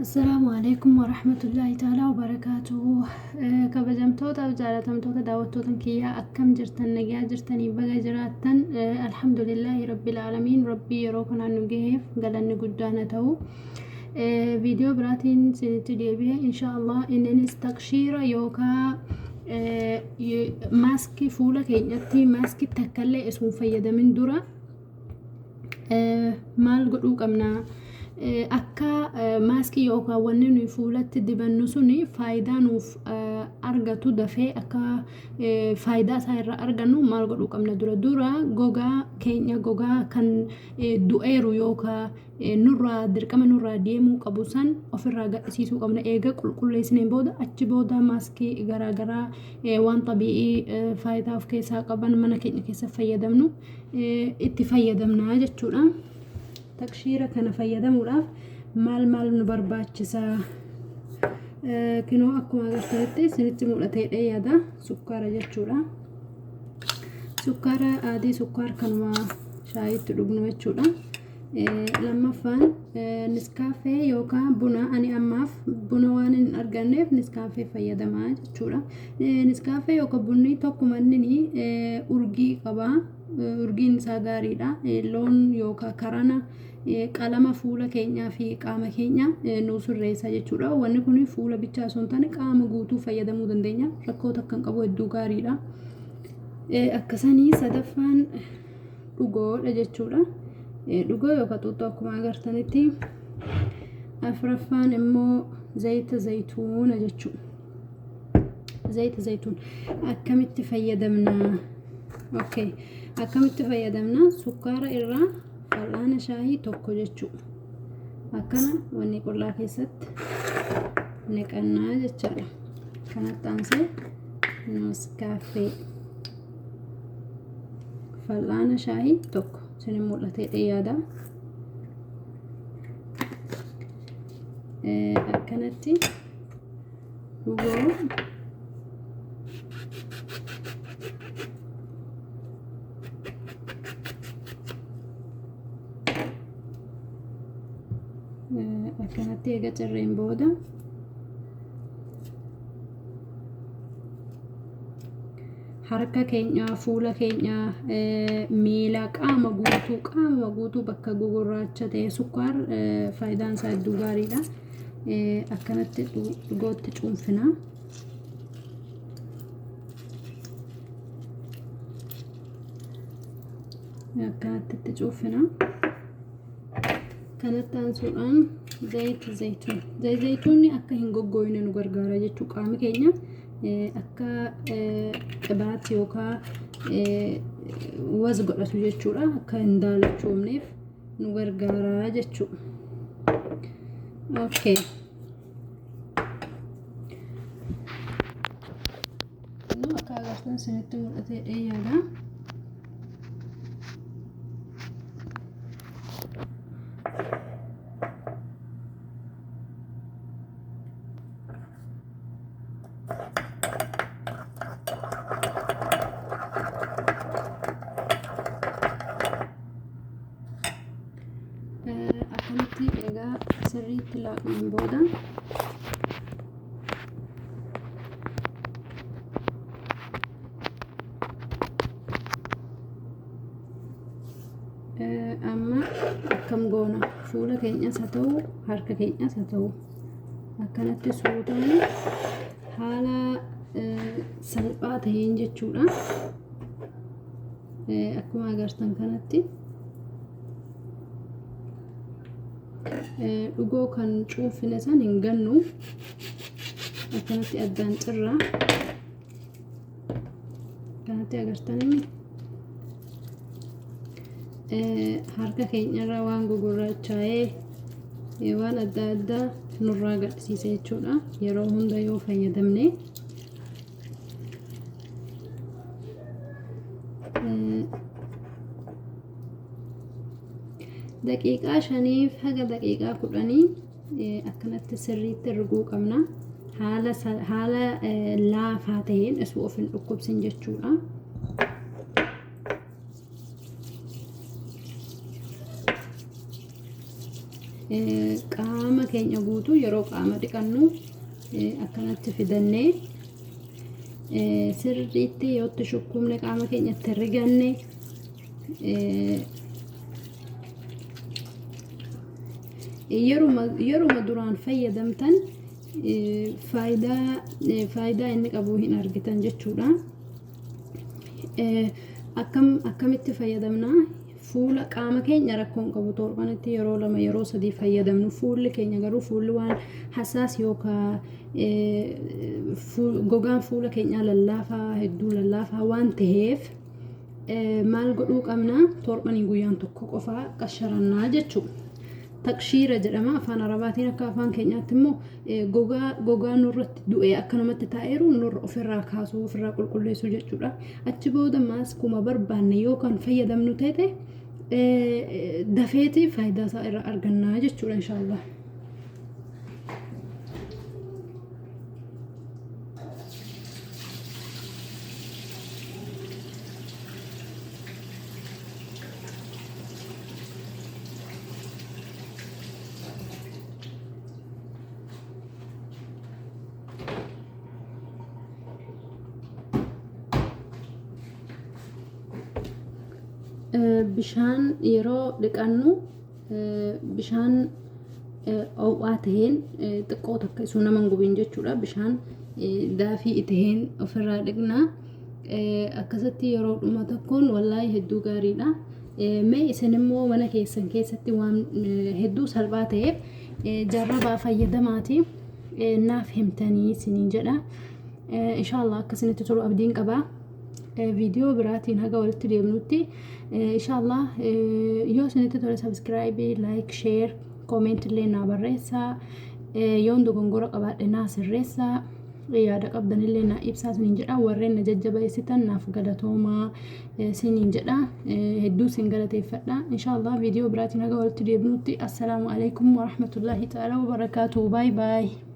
السلام عليكم ورحمة الله تعالى وبركاته. كبجمتوتا وجالتمتوتا دعوتوتا كيا أكم جرتن نجا جرتني بقى جراتن. الحمد لله رب العالمين. ربي يروكنا نجيف قال قدانا تو. فيديو براتين سنتدي بيه إن شاء الله إن نستقشير يوكا ماسكي فولا كينيتي ماسكي تكلي اسمه فيدا من درا مال قلوك أمنا akka maaskii yookaan wanni nuyi fuulatti dibannu suni faayidaa nuuf argatu dafee akka faayidaa isaa irraa argannu maal godhuu qabna dura gogaa keenya gogaa kan du'eeru yookaan dirqama nurraa deemuu qabu san ofirraa gadhiisuu qabna eega qulqulleessineen booda achi booda maaskii garaagaraa waan xabi'ii faayidaa of keessaa qaban mana keenya keessa fayyadamnu itti fayyadamna jechuudha. Takshiira kana fayyadamuudhaaf maal nu barbaachisa kinoo akkuma agartanitti isinitti mul'atee yaada sukkaara jechuudha. Sukkaara adii sukkaara kanuma shaayitti dhugnu jechuudha. Lammaffaan niskaafee yookaan buna ani ammaaf buna waan hin arganneef niskaafee fayyadamaa jechuudha. Niskaafee yookaan bunni tokkuma inni urgii qaba. Urgiin isaa gaariidha. Loon yookaan karana qalama fuula keenyaa fi qaama keenya nu sirreessa jechuudha. Wanni kun fuula bichaa osoo hin taane qaama guutuu fayyadamuu dandeenya. Rakkoota akkan qabu hedduu gaariidha. Akkasanii sadaffaan dhugoodha jechuudha. Dhugoo yookaan xuuxoo akkuma agartanitti. Afuraffaan immoo zayita zayituuna jechuudha. Zayita zayituun akkamitti fayyadamna? Okay. Akkamitti fayyadamna sukkaara irraa fal'aana shaayii tokko jechuudha. Akkana wanni qullaa keessatti neqannaa jechaadha. Kanatti aansee niskaafee fal'aana shaayii tokko isin mul'atee yaada. Akkanatti dhugoo akkanatti eega cirreen booda harka keenya fuula keenya miila qaama guutuu bakka gugurraacha ta'e sukkaar faayidaan isaa hedduu gaariidha. Akkanatti dhugootti cuunfina. Akkanatti itti cuunfina. Kanatti aansuudhaan zayita zayituunni akka hin goggooyne nu gargaara jechuu qaama keenya akka qibaatti yookaan was godhatu jechuudha. Akka hin daalachoomneef nu gargaara jechuudha. Okay. Akka agartan isinitti mul'atee yaada. Akkanatti egaa sirriitti laaqneen booda amma akkam goona fuula keenyas haa ta'u harka keenyas haa ta'u akkanatti suutaan haala salphaa ta'een jechuudha. Akkuma agartan kanatti dhugoo kan cuunfine san hin gannu akkanatti addaan cirraa kanatti agartanii harka keenyarra waan gugurraacha'ee waan adda addaa nurraa gadhisiisa jechuudha. Yeroo hunda yoo fayyadamne daqiiqaa 5 haga daqiiqaa 10 akkanatti sirriitti riguu qabna. Haala laafaa ta'een osoo of hin dhukkubsin jechuudha. qaama keenya guutuu yeroo qaama dhiqannu akkanatti fidannee sirriitti yoo itti shukkumne qaama keenyatti riganne yeruma duraan fayyadamtan faayidaa inni qabu hin argitan jechuudha. Akkamitti fayyadamnaa? Fuula qaama keenya rakkoon qabu torbanitti yeroo 2 yeroo 3 fayyadamnu. Fuulli keenya garuu fuulli waan hassaas yookaan gogaan fuula keenyaa lallaafaa hedduu lallaafaa waan ta'eef maal godhuu qabna? Torbanii guyyaan tokko qofaa qasharannaa jechuudha. Takshiira jedhama afaan arabaatiin, akka afaan keenyaatti immoo gogaa nurratti du'e akkanumatti taa'eeru nurra ofirraa kaasuu ofirraa qulqulleessuu jechuudha. Achi booda maaskuma barbaanne yookaan fayyadamnu ta'e dafeeti faayidaa isaa irraa argannaa jechuudha inshaallah. Bishaan yeroo dhiqannu bishaan ho'aa taheen xiqqoo takka isuu nama hin gubiin jechuudha. Bishaan daafii taheen ofirraa dhiqna. Akkasatti yeroo dhuma tokkoon wallaahi hedduu gaariidha. Mee isin immoo mana keessan keessatti waan hedduu salphaa ta'eef jarrabaa fayyadamaati naaf himtanii isiniin jedha. Inshaallah akkasinitti tolu abdiin qaba. Video biraatiin haga walitti deemnutti inshaallah yoo isinitti tole subscribe, like, share, comment illee naa barreessaa. Yoon dogongora qabaadhe naa sirreessaa. Yaada qabdan illee naa ibsaa isiniin jedha. Warreen na jajjabeessitan naaf galatoomaa isiniin jedha. Hedduu isin galateeffadha. Inshaallah video biraatiin haga walitti deemnutti. Assalaamu alaikum wa rahmatullahi ta'ala wa barakaatuhu. Bye bye.